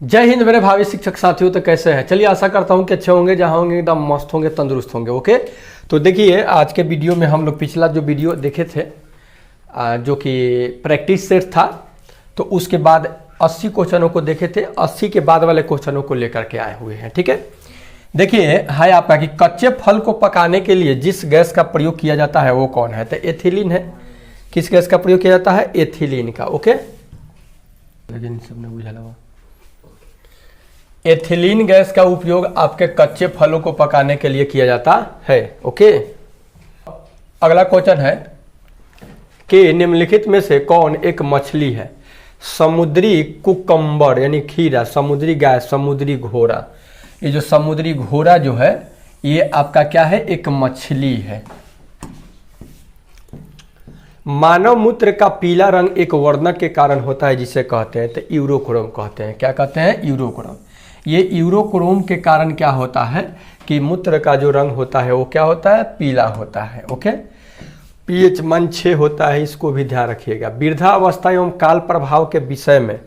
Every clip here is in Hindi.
जय हिंद मेरे भावी शिक्षक साथियों। तो कैसे हैं? चलिए आशा करता हूं कि अच्छे होंगे, जहां होंगे एकदम मस्त होंगे, तंदुरुस्त होंगे। ओके, तो देखिए आज के वीडियो में हम लोग पिछला जो वीडियो देखे थे जो कि प्रैक्टिस सेट था, तो उसके बाद 80 क्वेश्चनों को देखे थे। 80 के बाद वाले क्वेश्चनों को लेकर के आए हुए हैं। ठीक है, देखिए है आपका कि कच्चे फल को पकाने के लिए जिस गैस का प्रयोग किया जाता है वो कौन है? तो एथिलीन है। किस गैस का प्रयोग किया जाता है? एथिलीन का। ओके, लेकिन सबने बुझा लगा। एथिलीन गैस का उपयोग आपके कच्चे फलों को पकाने के लिए किया जाता है। ओके, अगला क्वेश्चन है कि निम्नलिखित में से कौन एक मछली है? समुद्री कुकम्बर यानी खीरा, समुद्री गाय, समुद्री घोड़ा। ये जो समुद्री घोड़ा जो है ये आपका क्या है? एक मछली है। मानव मूत्र का पीला रंग एक वर्णक के कारण होता है जिसे कहते हैं तो यूरोक्रोम कहते हैं। क्या कहते हैं? यूरोक्रोम। ये यूरोक्रोम के कारण क्या होता है कि मूत्र का जो रंग होता है वो क्या होता है? पीला होता है। ओके, पीएच मान 6 होता है, इसको भी ध्यान रखिएगा। वृद्धावस्था एवं काल प्रभाव के विषय में,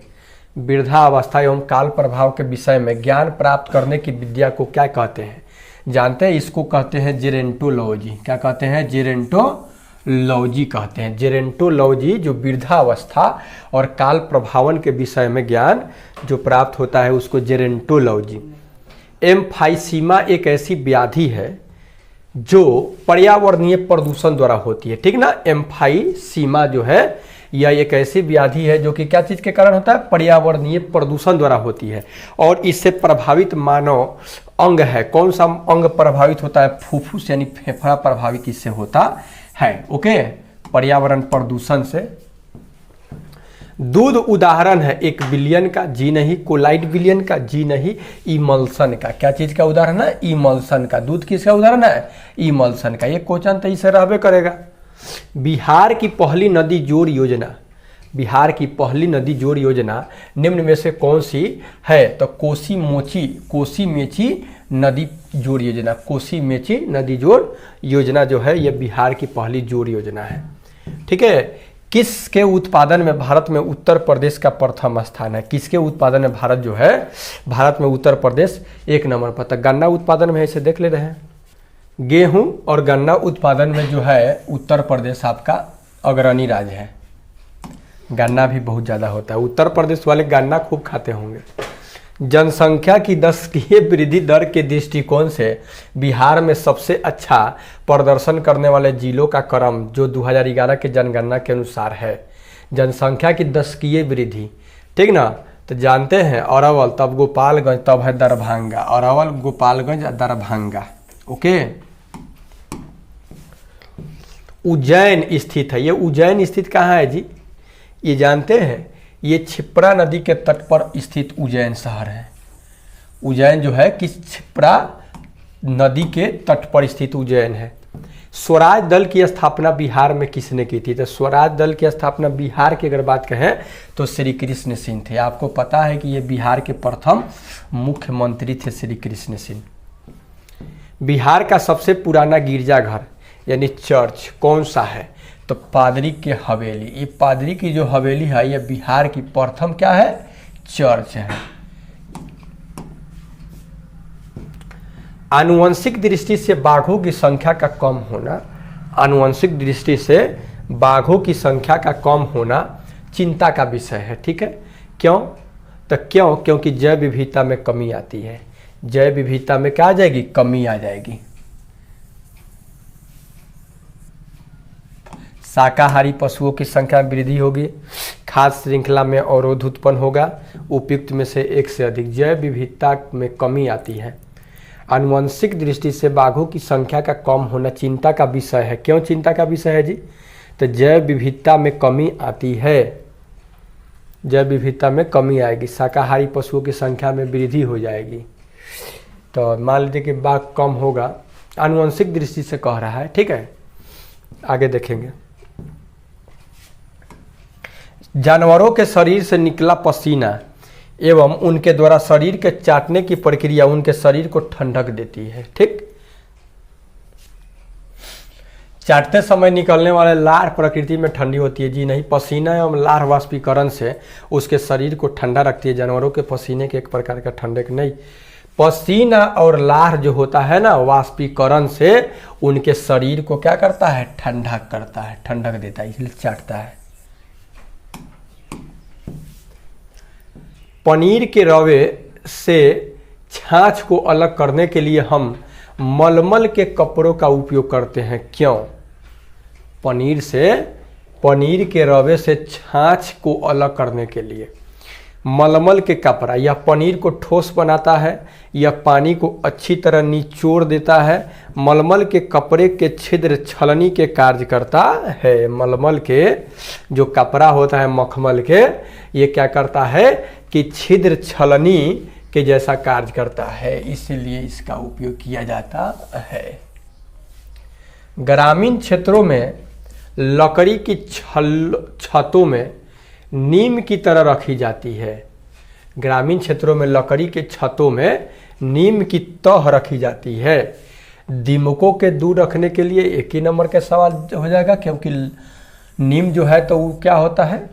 वृद्धावस्था एवं काल प्रभाव के विषय में ज्ञान प्राप्त करने की विद्या को क्या कहते हैं? जानते हैं? इसको कहते हैं जेरेंटोलॉजी। क्या कहते हैं? जेरेंटोलॉजी कहते हैं। जेरेंटोलॉजी जो वृद्धावस्था और काल प्रभावन के विषय में ज्ञान जो प्राप्त होता है उसको जेरेंटोलॉजी। एम्फाइसीमा एक ऐसी व्याधि है जो पर्यावरणीय प्रदूषण द्वारा होती है। ठीक ना? एम्फाइसीमा जो है यह एक ऐसी व्याधि है जो कि क्या चीज के कारण होता है? पर्यावरणीय प्रदूषण द्वारा होती है। और इससे प्रभावित मानव अंग है। कौन सा अंग प्रभावित होता है? फुफ्फुस यानी फेफड़ा प्रभावित इससे होता है। ओके, पर्यावरण प्रदूषण से। दूध उदाहरण है एक विलयन का, जी नहीं। कोलाइड विलयन का, जी नहीं। इमल्सन का। क्या चीज का उदाहरण है? इमल्सन का। दूध किसका उदाहरण है? इमल्सन का। ये क्वेश्चन तो इसे रहबे करेगा। बिहार की पहली नदी जोड़ योजना, बिहार की पहली नदी जोड़ योजना निम्न में से कौन सी है? तो कोसी मेची नदी जोड़ योजना। कोसी मेची नदी जोड़ योजना जो है यह बिहार की पहली जोड़ योजना है। ठीक है, किसके उत्पादन में भारत में उत्तर प्रदेश का प्रथम स्थान है? किसके उत्पादन में भारत जो है, भारत में उत्तर प्रदेश 1 नंबर पर। तो गन्ना उत्पादन में इसे देख ले रहे हैं। गेहूं और गन्ना उत्पादन में जो है उत्तर प्रदेश आपका अग्रणी राज्य है। गन्ना भी बहुत ज़्यादा होता है। उत्तर प्रदेश वाले गन्ना खूब खाते होंगे। जनसंख्या की दशकीय वृद्धि दर के दृष्टिकोण से बिहार में सबसे अच्छा प्रदर्शन करने वाले जिलों का क्रम जो 2011 के जनगणना के अनुसार है। जनसंख्या की दशकीय वृद्धि, ठीक ना? तो जानते हैं अरवल, तब गोपालगंज, तब है दरभंगा। अरवल, गोपालगंज, दरभंगा। ओके, उज्जैन स्थित है। ये उज्जैन स्थित कहाँ है जी? ये जानते हैं? ये क्षिप्रा नदी के तट पर स्थित उज्जैन शहर है। उज्जैन जो है कि क्षिप्रा नदी के तट पर स्थित उज्जैन है। स्वराज दल की स्थापना बिहार में किसने की थी? तो स्वराज दल की स्थापना बिहार की अगर बात कहें तो श्री कृष्ण सिंह थे। आपको पता है कि ये बिहार के प्रथम मुख्यमंत्री थे श्री कृष्ण सिंह। बिहार का सबसे पुराना गिरजाघर यानी चर्च कौन सा है? तो पादरी के हवेली। ये पादरी की जो हवेली है ये बिहार की प्रथम क्या है? चर्च है। आनुवंशिक दृष्टि से बाघों की संख्या का कम होना, आनुवंशिक दृष्टि से बाघों की संख्या का कम होना चिंता का विषय है। ठीक है, क्यों? तो क्योंकि जैव विविधता में कमी आती है। जैव विविधता में क्या आ जाएगी? कमी आ जाएगी। शाकाहारी पशुओं की संख्या में वृद्धि होगी। खाद्य श्रृंखला में अवरोध उत्पन्न होगा। उपयुक्त में से एक से अधिक। जैव विविधता में कमी आती है। आनुवंशिक दृष्टि से बाघों की संख्या का कम होना चिंता का विषय है। क्यों चिंता का विषय है जी? तो जैव विविधता में कमी आती है। जैव विविधता में कमी आएगी, शाकाहारी पशुओं की संख्या में वृद्धि हो जाएगी। तो मान लीजिए कि बाघ कम होगा, आनुवंशिक दृष्टि से कह रहा है। ठीक है, आगे देखेंगे। जानवरों के शरीर से निकला पसीना एवं उनके द्वारा शरीर के चाटने की प्रक्रिया उनके शरीर को ठंडक देती है। ठीक, चाटते समय निकलने वाले लार प्रकृति में ठंडी होती है जी नहीं, पसीना एवं लार वाष्पीकरण से उसके शरीर को ठंडा रखती है। जानवरों के पसीने के एक प्रकार का ठंडक नहीं, पसीना और लार जो होता है ना वाष्पीकरण से उनके शरीर को क्या करता है, ठंडा करता है, ठंडक देता है, इसलिए चाटता है। पनीर के रवे से छाछ को अलग करने के लिए हम मलमल के कपड़ों का उपयोग करते हैं, क्यों? पनीर के रवे से छाछ को अलग करने के लिए मलमल के कपड़ा या पनीर को ठोस बनाता है या पानी को अच्छी तरह निचोड़ देता है। मलमल के कपड़े के छिद्र छलनी के कार्य करता है। मलमल के जो कपड़ा होता है मखमल के, ये क्या करता है कि छिद्र छलनी के जैसा कार्य करता है, इसीलिए इसका उपयोग किया जाता है। ग्रामीण क्षेत्रों में लकड़ी की छतों में नीम की तरह रखी जाती है। ग्रामीण क्षेत्रों में लकड़ी के छतों में नीम की तह रखी जाती है। दीमकों के दूर रखने के लिए एक ही नंबर का सवाल हो जाएगा, क्योंकि नीम जो है तो वो क्या होता है,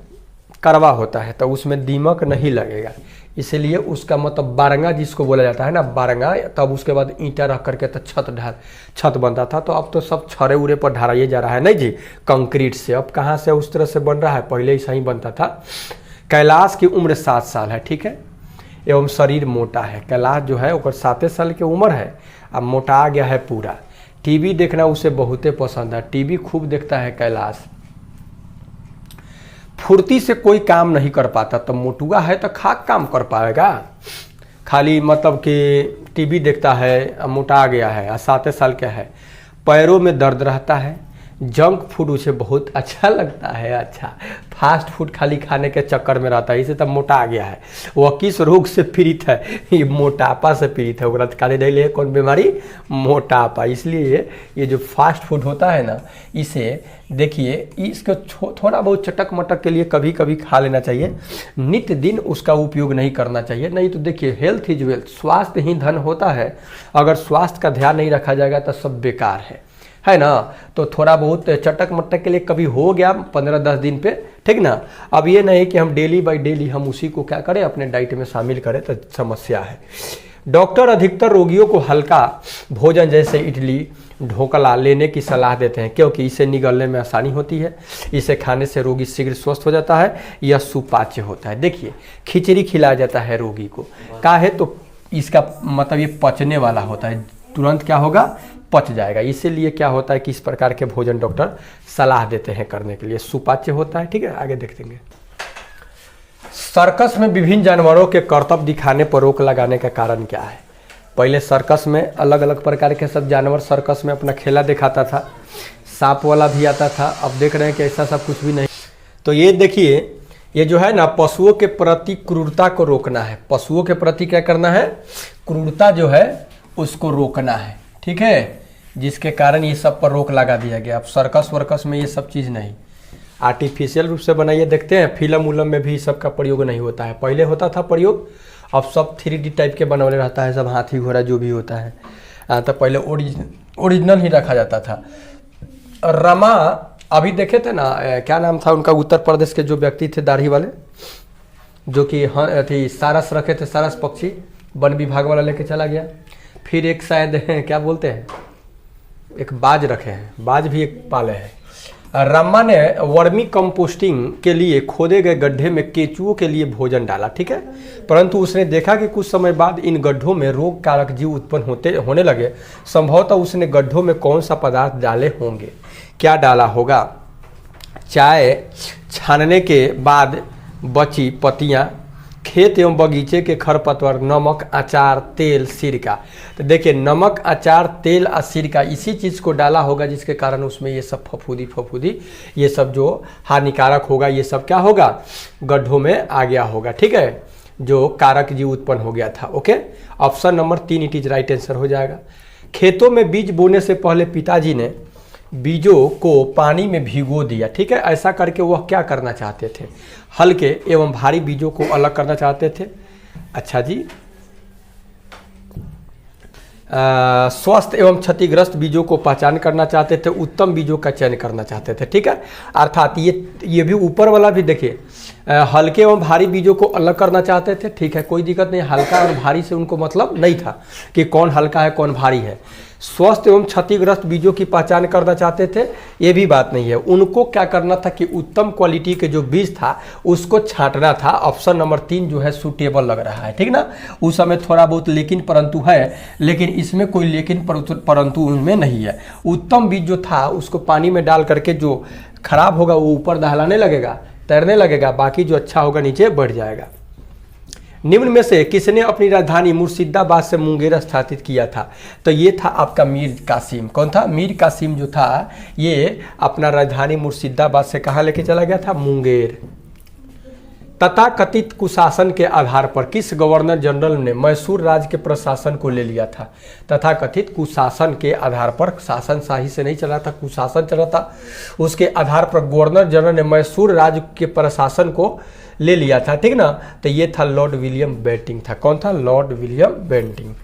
कड़वा होता है, तो उसमें दीमक नहीं लगेगा, इसलिए उसका मतलब बारंगा जिसको बोला जाता है ना, बारंगा। तब उसके बाद ईंटा रख करके तो छत बनता था, तो अब तो सब छड़े उड़े पर ढाराइए जा रहा है नहीं जी, कंक्रीट से। अब कहाँ से उस तरह से बन रहा है, पहले ही सही बनता था। कैलाश की उम्र 7 साल है, ठीक है, एवं शरीर मोटा है। कैलाश जो है वो 7 साल की उम्र है, अब मोटा आ गया है पूरा। टीवी देखना उसे बहुते पसंद है, टीवी खूब देखता है कैलाश। फुर्ती से कोई काम नहीं कर पाता, तो मोटुआ है तो खाक काम कर पाएगा, खाली मतलब कि टीवी देखता है, मोटा आ गया है, 7 साल का है। पैरों में दर्द रहता है। जंक फूड उसे बहुत अच्छा लगता है, अच्छा फास्ट फूड खाली खाने के चक्कर में रहता है, इसे तब मोटा आ गया है। वह किस रोग से पीड़ित है, ये मोटापा से पीड़ित है। वो खाली नहीं ले कौन बीमारी, मोटापा। इसलिए ये जो फास्ट फूड होता है ना, इसे देखिए इसको थोड़ा बहुत चटक मटक के लिए कभी कभी खा लेना चाहिए, नित्य दिन उसका उपयोग नहीं करना चाहिए। नहीं तो देखिए हेल्थ इज वेल्थ, स्वास्थ्य ही धन होता है। अगर स्वास्थ्य का ध्यान नहीं रखा जाएगा तो सब बेकार है ना। तो थोड़ा बहुत चटक मटक के लिए कभी हो गया 15-10 दिन पे, ठीक ना। अब ये नहीं कि हम डेली बाय डेली हम उसी को क्या करें, अपने डाइट में शामिल करें, तो समस्या है। डॉक्टर अधिकतर रोगियों को हल्का भोजन जैसे इडली ढोकला लेने की सलाह देते हैं, क्योंकि इसे निगलने में आसानी होती है। इसे खाने से रोगी शीघ्र स्वस्थ हो जाता है, यह सुपाच्य होता है। देखिए खिचड़ी खिलाया जाता है रोगी को, काहे तो इसका मतलब ये पचने वाला होता है, तुरंत क्या होगा, पच जाएगा। इसीलिए क्या होता है कि इस प्रकार के भोजन डॉक्टर सलाह देते हैं करने के लिए, सुपाच्य होता है, ठीक है। आगे देखेंगे। सर्कस में विभिन्न जानवरों के करतब दिखाने पर रोक लगाने का कारण क्या है? पहले सर्कस में अलग अलग प्रकार के सब जानवर सर्कस में अपना खेला दिखाता था, सांप वाला भी आता था। अब देख रहे हैं कि ऐसा सब कुछ भी नहीं। तो ये देखिए, ये जो है ना, पशुओं के प्रति क्रूरता को रोकना है। पशुओं के प्रति क्या करना है, क्रूरता जो है उसको रोकना है, ठीक है, जिसके कारण ये सब पर रोक लगा दिया गया। अब सर्कस वर्कस में ये सब चीज़ नहीं, आर्टिफिशियल रूप से बनाइए। देखते हैं फिल्म उलम में भी सब का प्रयोग नहीं होता है, पहले होता था प्रयोग, अब सब 3D टाइप के बनवले रहता है, सब हाथी घोड़ा जो भी होता है। तो पहले ओरिजिनल ही रखा जाता था। रमा अभी देखे थे ना, क्या नाम था उनका, उत्तर प्रदेश के जो व्यक्ति थे दाढ़ी वाले, जो कि हाँ सारस रखे थे, सारस पक्षी वन विभाग वाला लेके चला गया। फिर एक शायद क्या बोलते हैं, एक बाज रखे हैं, बाज भी एक पाले हैं। रमा ने वर्मी कंपोस्टिंग के लिए खोदे गए गड्ढे में केचुओं के लिए भोजन डाला, ठीक है, परंतु उसने देखा कि कुछ समय बाद इन गड्ढों में रोग कारक जीव उत्पन्न होने लगे। संभवतः उसने गड्ढों में कौन सा पदार्थ डाले होंगे, क्या डाला होगा? चाय छानने के बाद बची पत्तियां, खेत एवं बगीचे के खरपतवार, नमक, अचार, तेल, सिरका। तो देखिए नमक, अचार, तेल और सिरका इसी चीज़ को डाला होगा, जिसके कारण उसमें ये सब फफूदी ये सब जो हानिकारक होगा, ये सब क्या होगा, गड्ढों में आ गया होगा, ठीक है, जो कारक जीव उत्पन्न हो गया था। Okay, option number 3 it is right answer हो जाएगा। खेतों में बीज बोने से पहले पिताजी ने बीजों को पानी में भिगो दिया, ठीक है। ऐसा करके वह क्या करना चाहते थे, हल्के एवं भारी बीजों को अलग करना चाहते थे। अच्छा जी, स्वस्थ एवं क्षतिग्रस्त बीजों को पहचान करना चाहते थे, उत्तम बीजों का चयन करना चाहते थे। ठीक है, अर्थात ये भी ऊपर वाला भी देखिए, हल्के एवं भारी बीजों को अलग करना चाहते थे। ठीक है, कोई दिक्कत नहीं, हल्का और भारी से उनको मतलब नहीं था कि कौन हल्का है कौन भारी है। स्वस्थ एवं क्षतिग्रस्त बीजों की पहचान करना चाहते थे, ये भी बात नहीं है। उनको क्या करना था कि उत्तम क्वालिटी के जो बीज था उसको छांटना था। ऑप्शन नंबर 3 जो है सूटेबल लग रहा है। ठीक ना, उस समय थोड़ा बहुत लेकिन परंतु है, लेकिन इसमें कोई लेकिन परंतु उनमें नहीं है। उत्तम बीज जो था उसको पानी में डाल करके जो खराब होगा वो ऊपर दहलाने लगेगा, तैरने लगेगा, बाकी जो अच्छा होगा नीचे बढ़ जाएगा। निम्न में से किसने अपनी राजधानी मुर्शिदाबाद से मुंगेर स्थापित किया था? तो ये था आपका मीर कासिम। कौन था? मीर कासिम जो था ये अपना राजधानी मुर्शिदाबाद से कहाँ लेके चला गया था? मुंगेर। तथाकथित कुशासन के आधार पर किस गवर्नर जनरल ने मैसूर राज्य के प्रशासन को ले लिया था? तथाकथित कुशासन के आधार पर, शासन शाही से नहीं चला था, कुशासन चला था, उसके आधार पर गवर्नर जनरल ने मैसूर राज्य के प्रशासन को ले लिया था। ठीक ना, तो ये था लॉर्ड विलियम बेंटिंग था। कौन था? Lord William Bentinck.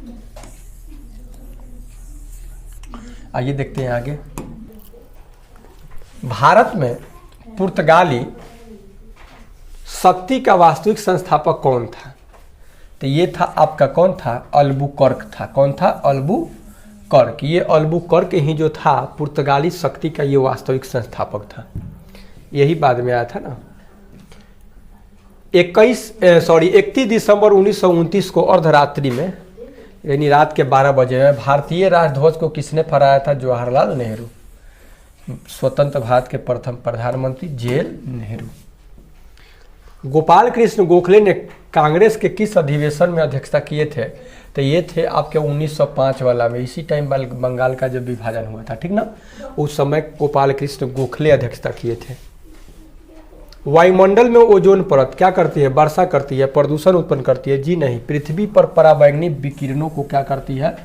आइए देखते हैं आगे। भारत में पुर्तगाली शक्ति का वास्तविक संस्थापक कौन था? तो ये था आपका कौन था? अल्बुकर्क था। कौन था? अल्बुकर्क। ये अल्बुकर्क ही जो था पुर्तगाली शक्ति का ये वास्तविक संस्थापक था। यही बाद में आया था ना। 31 दिसंबर 1929 को अर्धरात्रि में, यानी रात के 12 बजे में भारतीय राष्ट्रध्वज को किसने फहराया था? जवाहरलाल नेहरू। स्वतंत्र भारत के प्रथम प्रधानमंत्री जेएल नेहरू। गोपाल कृष्ण गोखले ने कांग्रेस के किस अधिवेशन में अध्यक्षता किए थे? तो ये थे आपके 1905 वाला में, इसी टाइम बंगाल का जब विभाजन हुआ था। ठीक ना, उस समय गोपाल कृष्ण गोखले अध्यक्षता किए थे। वायुमंडल में ओजोन परत क्या करती है? वर्षा करती है, प्रदूषण उत्पन्न करती है? जी नहीं। पृथ्वी पर पराबैंगनी विकिरणों को क्या करती है?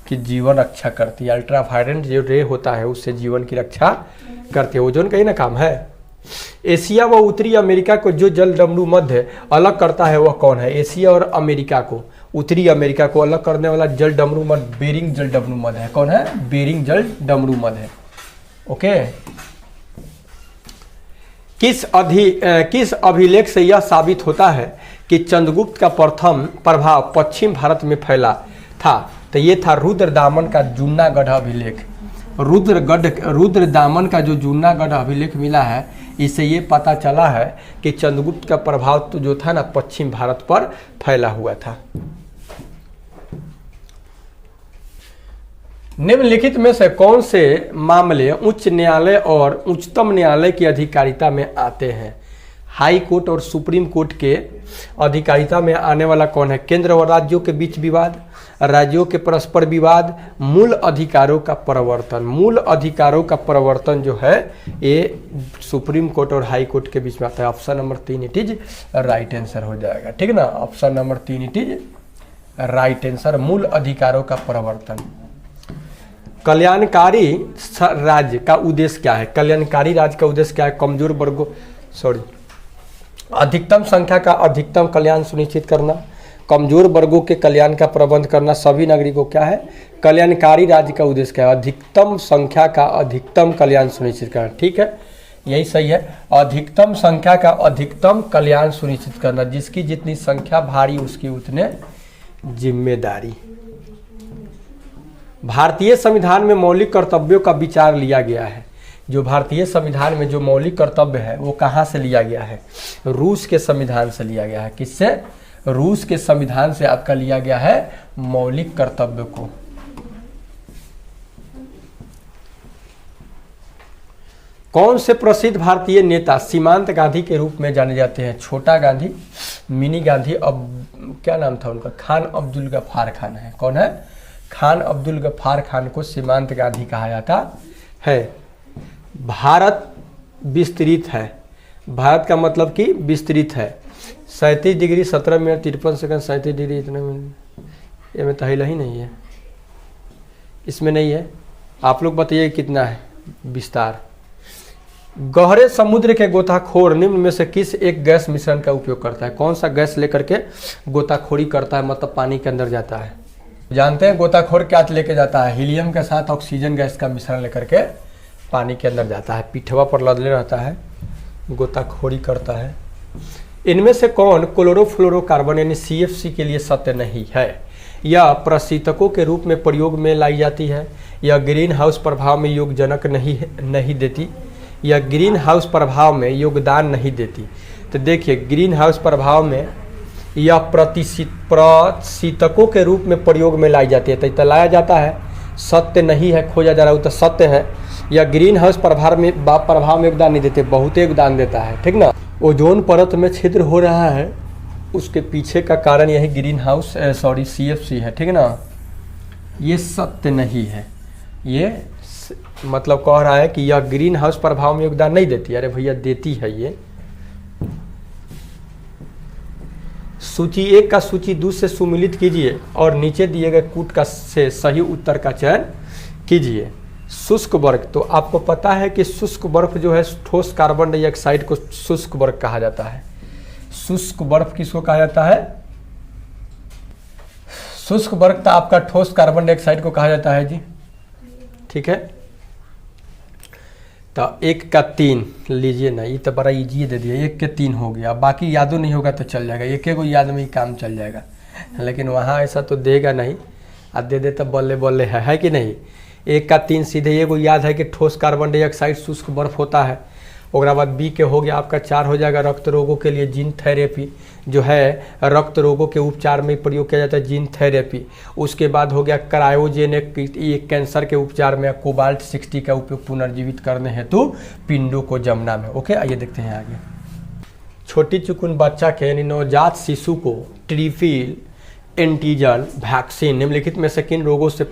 कि जीवन रक्षा करती है। अल्ट्रावायलेट जो रे होता है उससे जीवन की रक्षा करती है। ओजोन का ही ना काम है। एशिया व उत्तरी अमेरिका को जो जलडमरू मध्य अलग करता है वह कौन है? एशिया और अमेरिका को, उत्तरी अमेरिका को अलग करने वाला जलडमरू मध्य बेरिंग जलडमरू मध्य है। कौन है? बेरिंग जलडमरू मध्य है। ओके। किस अभिलेख से यह साबित होता है कि चंद्रगुप्त का प्रथम प्रभाव पश्चिम भारत में फैला था? तो ये था रुद्रदामन का जूनागढ़ अभिलेख। रुद्रदामन का जो जूनागढ़ अभिलेख मिला है, इससे ये पता चला है कि चंद्रगुप्त का प्रभाव तो जो था ना पश्चिम भारत पर फैला हुआ था। निम्नलिखित में से कौन से मामले उच्च न्यायालय और उच्चतम न्यायालय की अधिकारिता में आते हैं? हाई कोर्ट और सुप्रीम कोर्ट के अधिकारिता में आने वाला कौन है? केंद्र और राज्यों के बीच विवाद, राज्यों के परस्पर विवाद, मूल अधिकारों का प्रवर्तन। मूल अधिकारों का प्रवर्तन जो है ये सुप्रीम कोर्ट और हाई कोर्ट के बीच में आता है। Option number 3 it is right answer हो जाएगा। ठीक ना, option number 3 it is right answer. मूल अधिकारों का प्रवर्तन। कल्याणकारी राज्य का उद्देश्य क्या है? कल्याणकारी राज्य का उद्देश्य क्या है? कमजोर वर्गों अधिकतम संख्या का अधिकतम कल्याण सुनिश्चित करना, कमजोर वर्गों के कल्याण का प्रबंध करना, सभी नागरिकों क्या है? कल्याणकारी राज्य का उद्देश्य क्या है? अधिकतम संख्या का अधिकतम कल्याण सुनिश्चित करना। ठीक है, यही सही है। अधिकतम संख्या का अधिकतम कल्याण सुनिश्चित करना। जिसकी जितनी संख्या भारी उसकी उतने जिम्मेदारी। भारतीय संविधान में मौलिक कर्तव्यों का विचार लिया गया है। जो भारतीय संविधान में जो मौलिक कर्तव्य है वो कहाँ से लिया गया है? रूस के संविधान से लिया गया है। किससे? रूस के संविधान से आपका लिया गया है मौलिक कर्तव्य को। कौन से प्रसिद्ध भारतीय नेता सीमांत गांधी के रूप में जाने जाते हैं? छोटा गांधी, मिनी गांधी, अब क्या नाम था उनका? खान अब्दुल गफ्फार खान है। कौन है? खान अब्दुल गफ्फार खान को सीमांत गांधी कहा जाता है। भारत विस्तृत है। भारत का मतलब कि विस्तृत है। 37 डिग्री 17 मिनट 53 सेकंड 37 डिग्री इतने मिनट, ये में तहिला ही नहीं है, इसमें नहीं है। आप लोग बताइए कितना है विस्तार। गहरे समुद्र के गोताखोर निम्न में से किस एक गैस मिश्रण का उपयोग करता है? कौन सा गैस लेकर के गोताखोरी करता है, मतलब पानी के अंदर जाता है? जानते हैं गोताखोर क्या लेके जाता है? हीलियम के साथ ऑक्सीजन गैस का मिश्रण लेकर के पानी के अंदर जाता है, पिठवा पर लदले रहता है, गोताखोरी करता है। इनमें से कौन क्लोरोफ्लोरोकार्बन यानी CFC के लिए सत्य नहीं है? यह प्रशीतकों के रूप में प्रयोग में लाई जाती है, यह ग्रीन हाउस प्रभाव में योगजनक नहीं देती, यह ग्रीन हाउस प्रभाव में योगदान नहीं देती। तो देखिए, ग्रीन हाउस प्रभाव में यह प्रशीतकों के रूप में प्रयोग में लाई जाती है, तो लाया जाता है, सत्य नहीं है, खोजा जा रहा है तो सत्य है। या ग्रीन हाउस प्रभाव में योगदान नहीं देते, बहुत योगदान देता है, ठीक ना। ओजोन परत में छिद्र हो रहा है, उसके पीछे का कारण यही ग्रीन हाउस CFC है, ठीक ना। ये सत्य नहीं है, ये मतलब कह रहा है कि यह ग्रीन हाउस प्रभाव में योगदान नहीं देती। अरे भैया देती है ये। सूची 1 का सूची 2 से सुमिलित कीजिए और नीचे दिए गए कूट का से सही उत्तर का चयन कीजिए। शुष्क बर्फ, तो आपको पता है कि शुष्क बर्फ जो है ठोस कार्बन डाइऑक्साइड को शुष्क बर्फ कहा जाता है। शुष्क बर्फ किसको कहा जाता है? शुष्क बर्फ तो आपका ठोस कार्बन डाइऑक्साइड को कहा जाता है जी, ठीक है। तो 1 का 3 लीजिए ना, ये तो बड़ा इजी दे दिया, 1 के 3 हो गया, बाकी यादों नहीं होगा तो चल जाएगा, एक को याद में ही काम चल जाएगा। लेकिन वहाँ ऐसा तो देगा नहीं, अब दे दे तो बल्ले बल्ले है कि नहीं। 1 का 3 सीधे ये को याद है कि ठोस कार्बन डाइऑक्साइड शुष्क बर्फ होता है। और बाद B के हो गया आपका 4 हो जाएगा, रक्त रोगों के लिए जीन थेरेपी जो है, रक्त रोगों के उपचार में प्रयोग किया जाता है जीन थेरेपी। उसके बाद हो गया क्रायोजेनिक, ये कैंसर के उपचार में, कोबाल्ट 60 का उपयोग पुनर्जीवित करने हेतु पिंडों को जमना में। ओके, आइए देखते हैं आगे। छोटी चुकुन बच्चा के यानी नवजात शिशु को ट्रिपल एंटीजन वैक्सीन निम्नलिखित में से किन रोगों से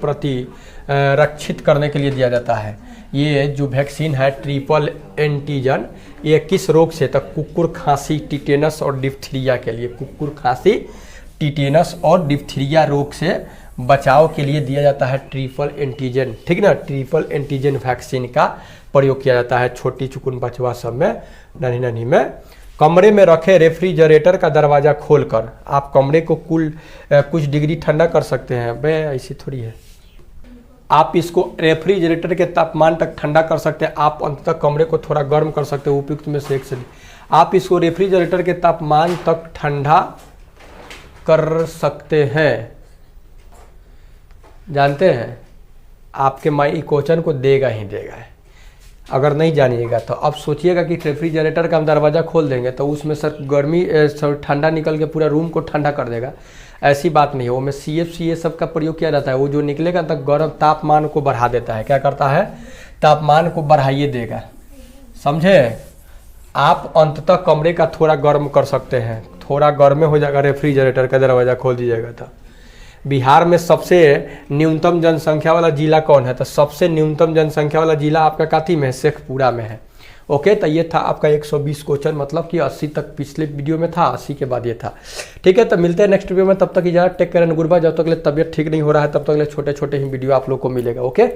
रक्षित करने के लिए दिया जाता है? ये जो वैक्सीन है ट्रिपल एंटीजन, ये किस रोग से? तो कुकुर खांसी, टिटेनस और डिप्थीरिया के लिए। कुकुर खांसी, टिटेनस और डिप्थीरिया रोग से बचाव के लिए दिया जाता है ट्रिपल एंटीजन, ठीक ना। ट्रिपल एंटीजन वैक्सीन का प्रयोग किया जाता है छोटी चुकुन बचवा सब में, नन्ही नन्ही में। कमरे में रखे रेफ्रिजरेटर का दरवाज़ा खोलकर आप कमरे को कुछ डिग्री ठंडा कर सकते हैं। बे ऐसी थोड़ी है, आप इसको रेफ्रिजरेटर के तापमान तक ठंडा कर सकते हैं, आप अंततः कमरे को थोड़ा गर्म कर सकते हैं, उपयुक्त में से एक से। आप इसको रेफ्रिजरेटर के तापमान तक ठंडा कर सकते हैं, जानते हैं। आपके माई क्वेश्चन को देगा ही देगा, अगर नहीं जानिएगा तो। अब सोचिएगा कि रेफ्रिजरेटर का हम दरवाज़ा खोल देंगे तो उसमें सर गर्मी ठंडा निकल के पूरा रूम को ठंडा कर देगा, ऐसी बात नहीं है। वो में CFC ये सब का प्रयोग किया जाता है, वो जो निकलेगा तक गर्म तापमान को बढ़ा देता है। क्या करता है? तापमान को बढ़ाइए देगा, समझे। आप अंततः कमरे का थोड़ा गर्म कर सकते हैं, थोड़ा गर्म हो जाएगा, रेफ्रिजरेटर का दरवाज़ा खोल दीजिएगा तो। बिहार में सबसे न्यूनतम जनसंख्या वाला जिला कौन है? तो सबसे न्यूनतम जनसंख्या वाला जिला आपका काथी में है? शेखपुरा में है। ओके, तो ये था आपका 120 क्वेश्चन, मतलब कि 80 तक पिछले वीडियो में था, 80 के बाद ये था, ठीक है। तो मिलते हैं नेक्स्ट वीडियो में, तब तक इजाजत, take care and goodbye. जब तक तबियत ठीक नहीं हो रहा है तब तक छोटे छोटे ही वीडियो आप लोग को मिलेगा। ओके।